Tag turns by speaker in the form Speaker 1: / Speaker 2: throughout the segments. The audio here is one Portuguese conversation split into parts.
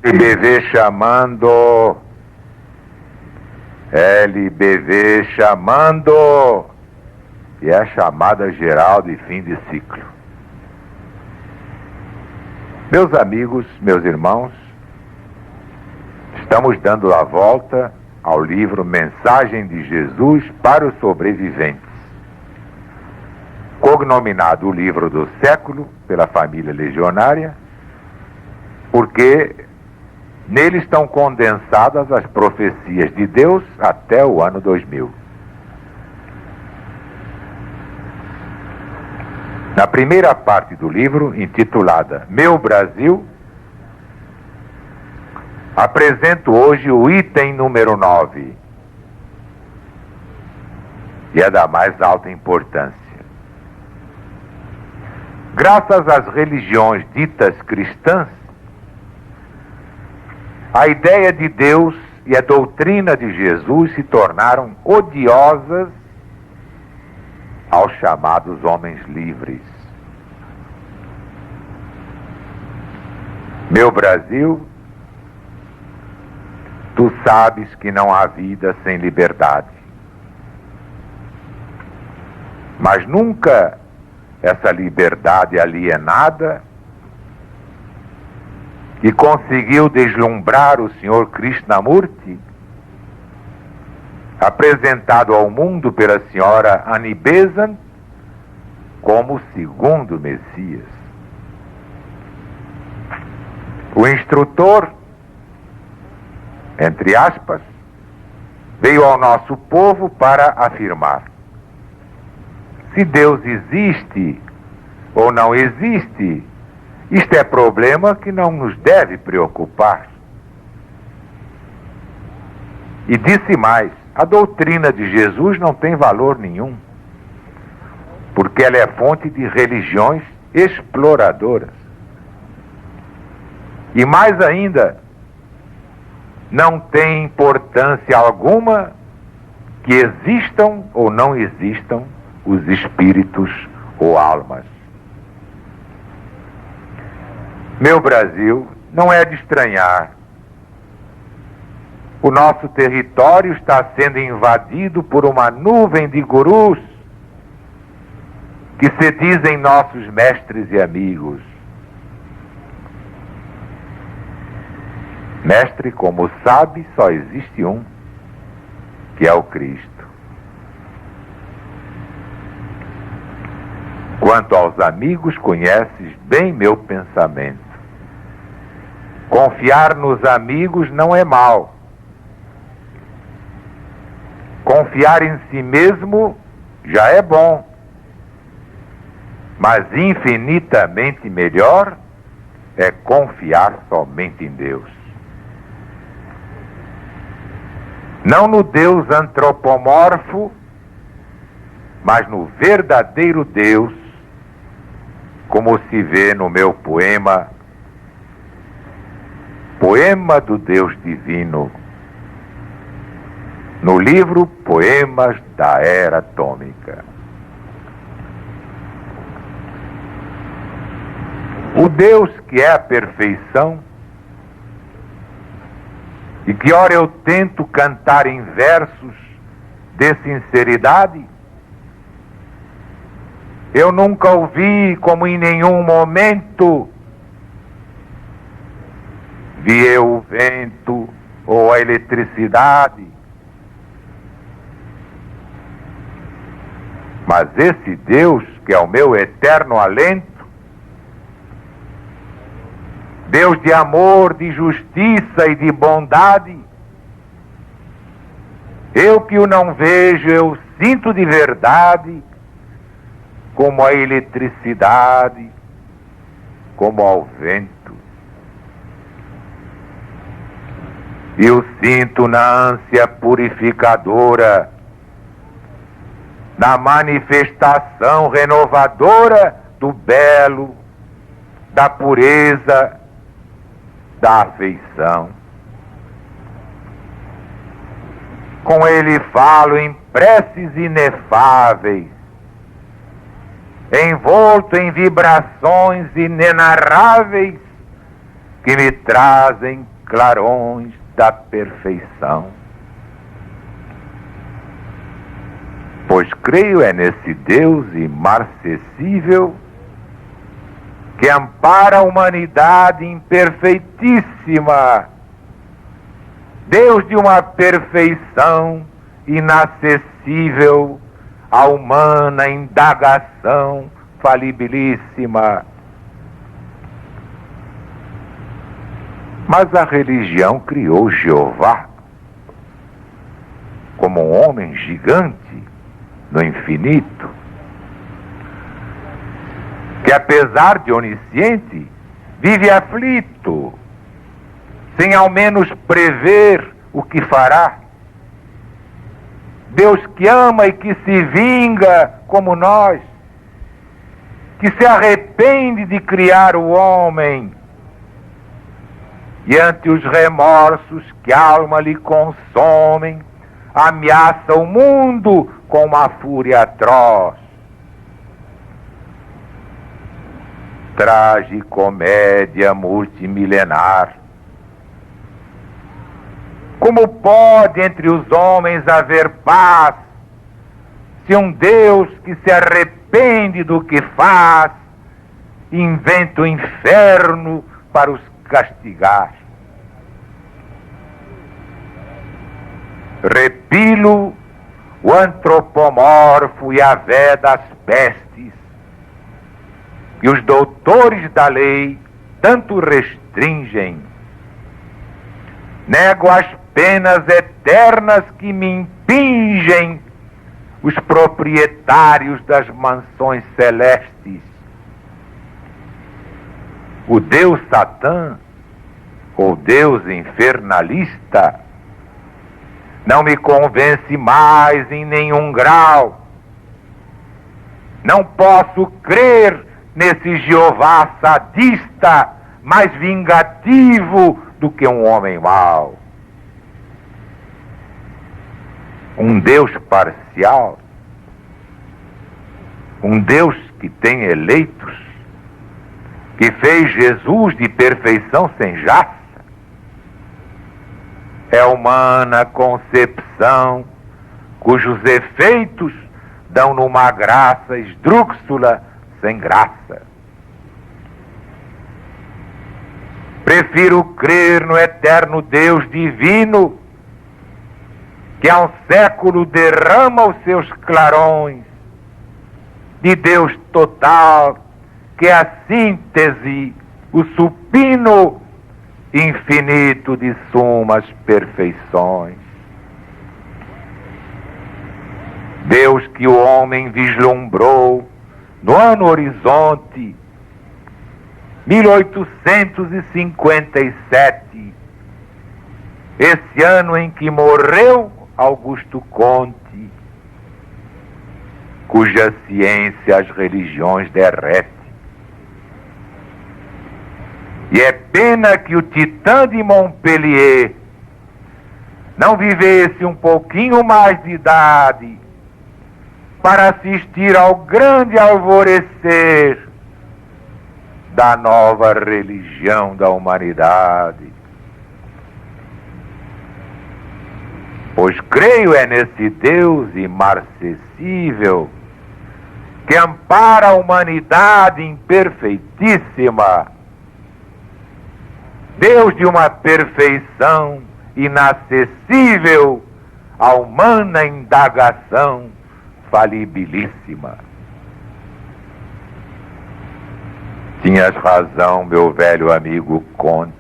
Speaker 1: LBV chamando. LBV chamando. E é a chamada geral de fim de ciclo. Meus amigos, meus irmãos, estamos dando a volta ao livro Mensagem de Jesus para os Sobreviventes, cognominado o livro do século pela família legionária, porque nele estão condensadas as profecias de Deus até o ano 2000. Na primeira parte do livro, intitulada Meu Brasil, apresento hoje o item número 9, e é da mais alta importância. Graças às religiões ditas cristãs, a ideia de Deus e a doutrina de Jesus se tornaram odiosas aos chamados homens livres. Meu Brasil, tu sabes que não há vida sem liberdade. Mas nunca essa liberdade alienada que conseguiu deslumbrar o Senhor Krishnamurti, apresentado ao mundo pela senhora Annie Besant como o segundo Messias. O instrutor, entre aspas, veio ao nosso povo para afirmar: se Deus existe ou não existe, isto é problema que não nos deve preocupar. E disse mais: a doutrina de Jesus não tem valor nenhum, porque ela é fonte de religiões exploradoras. E mais ainda, não tem importância alguma que existam ou não existam os espíritos ou almas. Meu Brasil, não é de estranhar. O nosso território está sendo invadido por uma nuvem de gurus que se dizem nossos mestres e amigos. Mestre, como sabe, só existe um, que é o Cristo. Quanto aos amigos, conheces bem meu pensamento. Confiar nos amigos não é mal. Confiar em si mesmo já é bom. Mas infinitamente melhor é confiar somente em Deus. Não no Deus antropomorfo, mas no verdadeiro Deus, como se vê no meu poema, Poema do Deus Divino, no livro Poemas da Era Atômica. O Deus que é a perfeição, e que ora eu tento cantar em versos de sinceridade, eu nunca ouvi como em nenhum momento vi eu o vento ou a eletricidade. Mas esse Deus, que é o meu eterno alento, Deus de amor, de justiça e de bondade, eu que o não vejo, eu sinto de verdade, como a eletricidade, como ao vento. E o sinto na ânsia purificadora, na manifestação renovadora do belo, da pureza, da afeição. Com ele falo em preces inefáveis, envolto em vibrações inenarráveis que me trazem clarões da perfeição. Pois creio é nesse Deus imarcessível que ampara a humanidade imperfeitíssima, Deus de uma perfeição inacessível à humana indagação falibilíssima. Mas a religião criou Jeová como um homem gigante no infinito, que apesar de onisciente, vive aflito, sem ao menos prever o que fará. Deus que ama e que se vinga como nós, que se arrepende de criar o homem, e ante os remorsos que a alma lhe consomem, ameaça o mundo com uma fúria atroz. Tragicomédia multimilenar. Como pode entre os homens haver paz, se um Deus que se arrepende do que faz, inventa o inferno para os castigar? Repilo o antropomorfo Yahvé das pestes, e os doutores da lei tanto restringem. Nego as penas eternas que me impingem os proprietários das mansões celestes. O Deus Satã, ou Deus infernalista, não me convence mais em nenhum grau. Não posso crer nesse Jeová sadista, mais vingativo do que um homem mau. Um Deus parcial, um Deus que tem eleitos, que fez Jesus de perfeição sem jaça. É humana concepção, cujos efeitos dão numa graça esdrúxula sem graça. Prefiro crer no eterno Deus divino, que há um século derrama os seus clarões, de Deus total, que é a síntese, o supino infinito de sumas perfeições. Deus que o homem vislumbrou no ano horizonte 1857, esse ano em que morreu Augusto Conte, cuja ciência as religiões derrete. E é pena que o titã de Montpellier não vivesse um pouquinho mais de idade para assistir ao grande alvorecer da nova religião da humanidade. Pois creio é nesse Deus imarcessível que ampara a humanidade imperfeitíssima, Deus de uma perfeição inacessível à humana indagação falibilíssima. Tinhas razão, meu velho amigo Conte.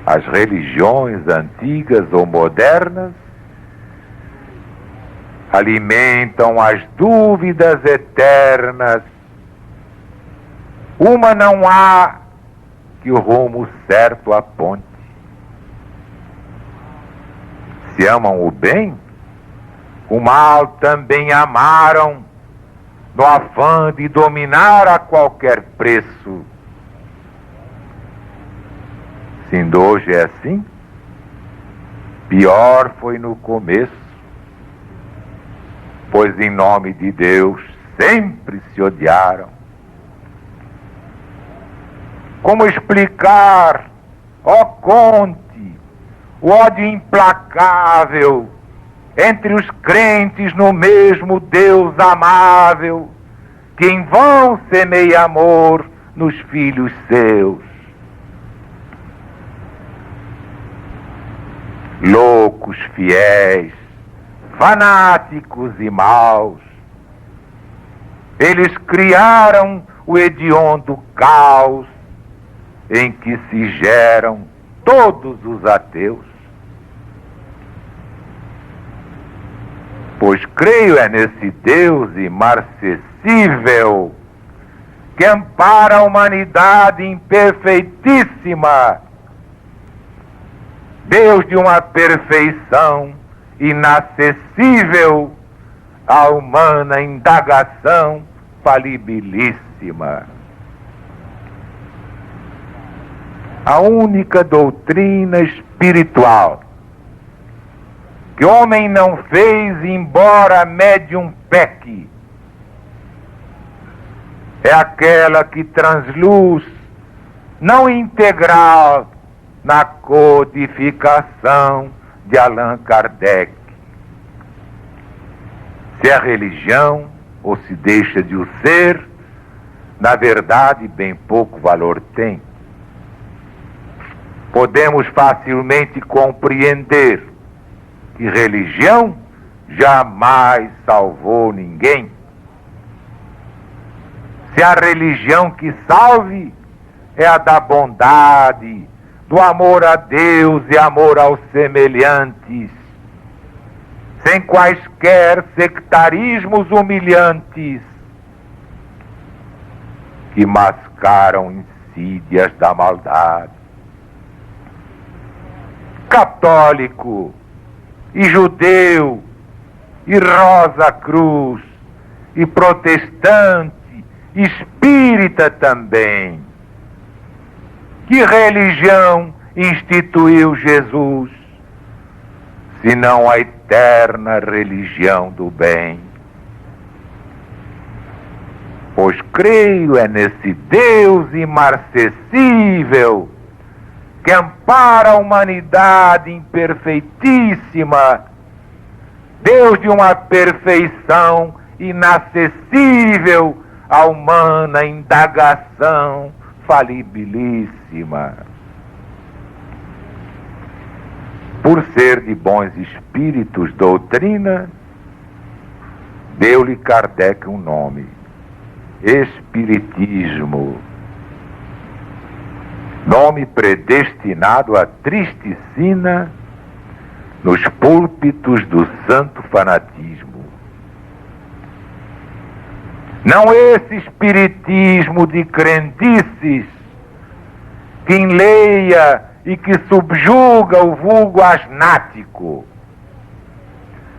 Speaker 1: As religiões antigas ou modernas alimentam as dúvidas eternas. Uma não há que o rumo certo aponte. Se amam o bem, o mal também amaram, no afã de dominar a qualquer preço. Se hoje é assim, pior foi no começo, pois em nome de Deus sempre se odiaram. Como explicar ó conte o ódio implacável entre os crentes no mesmo Deus amável, que em vão semeia amor nos filhos seus. Loucos fiéis, fanáticos e maus, eles criaram o hediondo caos em que se geram todos os ateus. Pois creio é nesse Deus imarcessível que ampara a humanidade imperfeitíssima, Deus de uma perfeição inacessível à humana indagação falibilíssima. A única doutrina espiritual que o homem não fez, embora médium peque, é aquela que transluz, não integral, na codificação de Allan Kardec. Se é religião ou se deixa de o ser, na verdade bem pouco valor tem. Podemos facilmente compreender que religião jamais salvou ninguém. Se a religião que salve é a da bondade, do amor a Deus e amor aos semelhantes, sem quaisquer sectarismos humilhantes que mascaram insídias da maldade. Católico e judeu e Rosa Cruz e protestante, espírita também. Que religião instituiu Jesus, senão a eterna religião do bem? Pois creio é nesse Deus imarcessível que ampara a humanidade imperfeitíssima, Deus de uma perfeição inacessível à humana indagação falibilíssima. Por ser de bons espíritos doutrina, deu-lhe Kardec um nome: Espiritismo. Nome predestinado à triste sina nos púlpitos do santo fanatismo. Não esse espiritismo de crendices que enleia e que subjuga o vulgo asnático.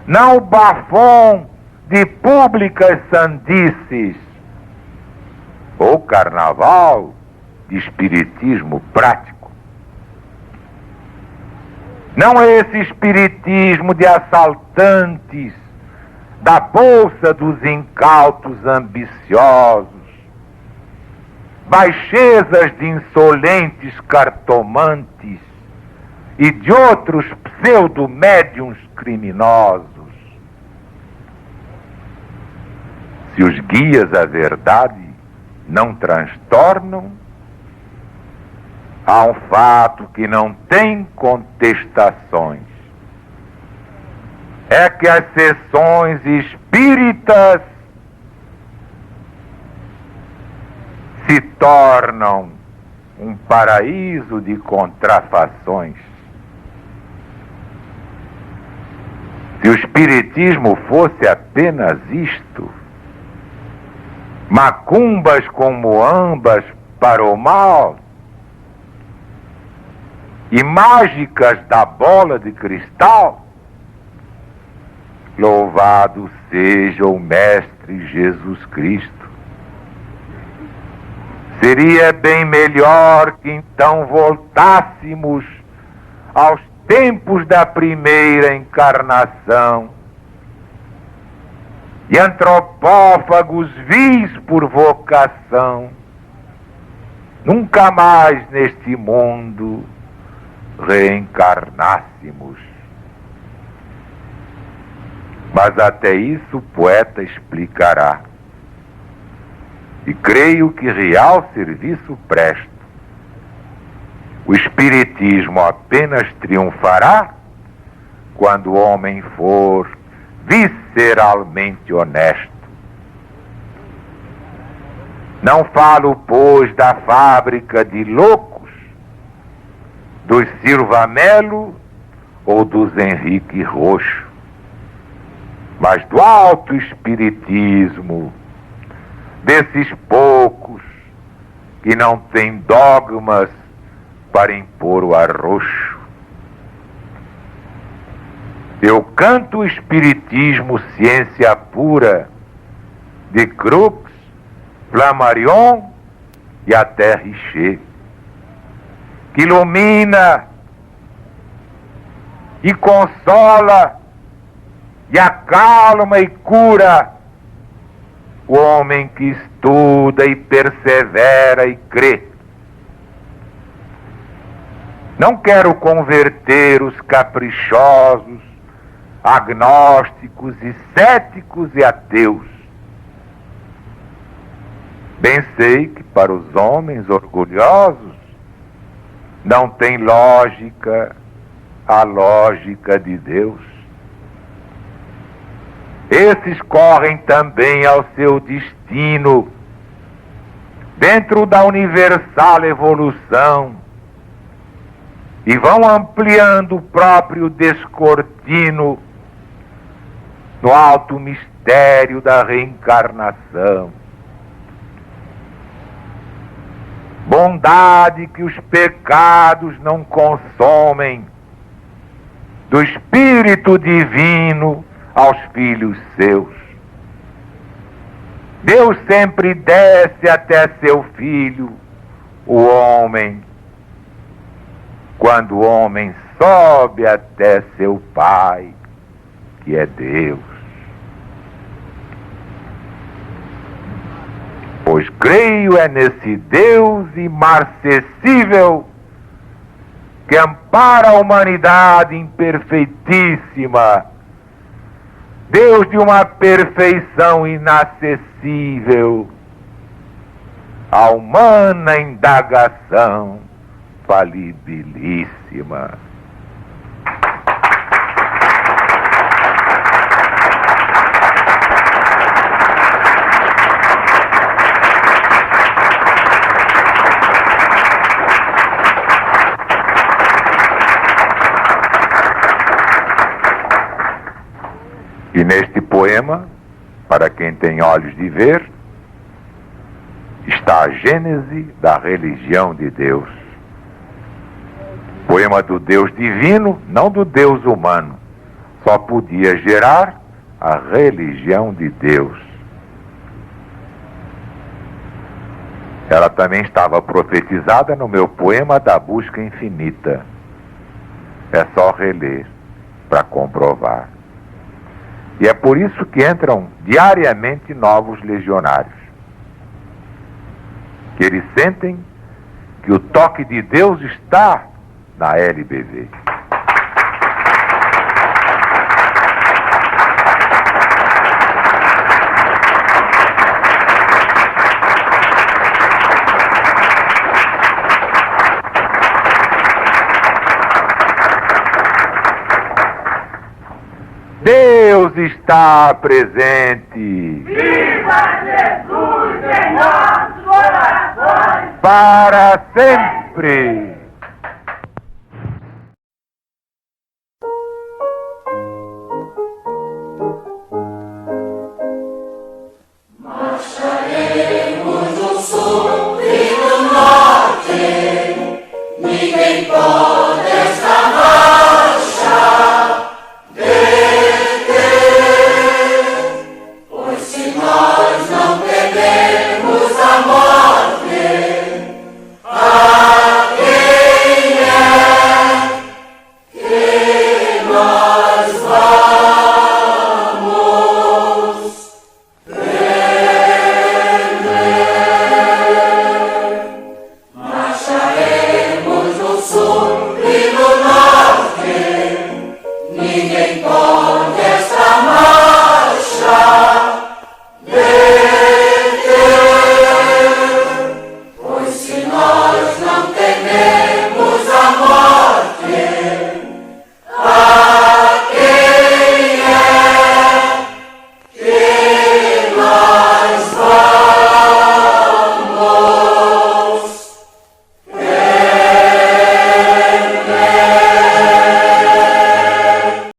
Speaker 1: Não o bafom de públicas sandices ou carnaval de espiritismo prático. Não esse espiritismo de assaltantes da bolsa dos incautos ambiciosos, baixezas de insolentes cartomantes e de outros pseudo-médiuns criminosos. Se os guias à verdade não transtornam, há um fato que não tem contestações. É que as sessões espíritas se tornam um paraíso de contrafações. Se o espiritismo fosse apenas isto, macumbas com moambas para o mal e mágicas da bola de cristal, louvado seja o Mestre Jesus Cristo. Seria bem melhor que então voltássemos aos tempos da primeira encarnação, e antropófagos vis por vocação, nunca mais neste mundo reencarnássemos. Mas até isso o poeta explicará. E creio que real serviço presto. O espiritismo apenas triunfará quando o homem for visceralmente honesto. Não falo, pois, da fábrica de loucos, dos Silva Melo ou dos Henrique Roxo, mas do alto espiritismo, desses poucos que não têm dogmas para impor o arroxo. Eu canto o espiritismo, ciência pura, de Crookes, Flammarion e até Richer, que ilumina e consola e acalma e cura o homem que estuda e persevera e crê. Não quero converter os caprichosos, agnósticos e céticos e ateus. Bem sei que para os homens orgulhosos não tem lógica a lógica de Deus. Esses correm também ao seu destino, dentro da universal evolução, e vão ampliando o próprio descortino no alto mistério da reencarnação. Bondade que os pecados não consomem, do Espírito Divino aos filhos seus. Deus sempre desce até seu filho, o homem, quando o homem sobe até seu Pai, que é Deus. Pois creio é nesse Deus imarcessível que ampara a humanidade imperfeitíssima, Deus de uma perfeição inacessível, a humana indagação falibilíssima. E neste poema, para quem tem olhos de ver, está a gênese da religião de Deus. Poema do Deus divino, não do Deus humano. Só podia gerar a religião de Deus. Ela também estava profetizada no meu poema da busca infinita. É só reler para comprovar. E é por isso que entram diariamente novos legionários. Que eles sentem que o toque de Deus está na LBV. Deus está presente.
Speaker 2: Viva Jesus em nossos corações!
Speaker 1: Para sempre!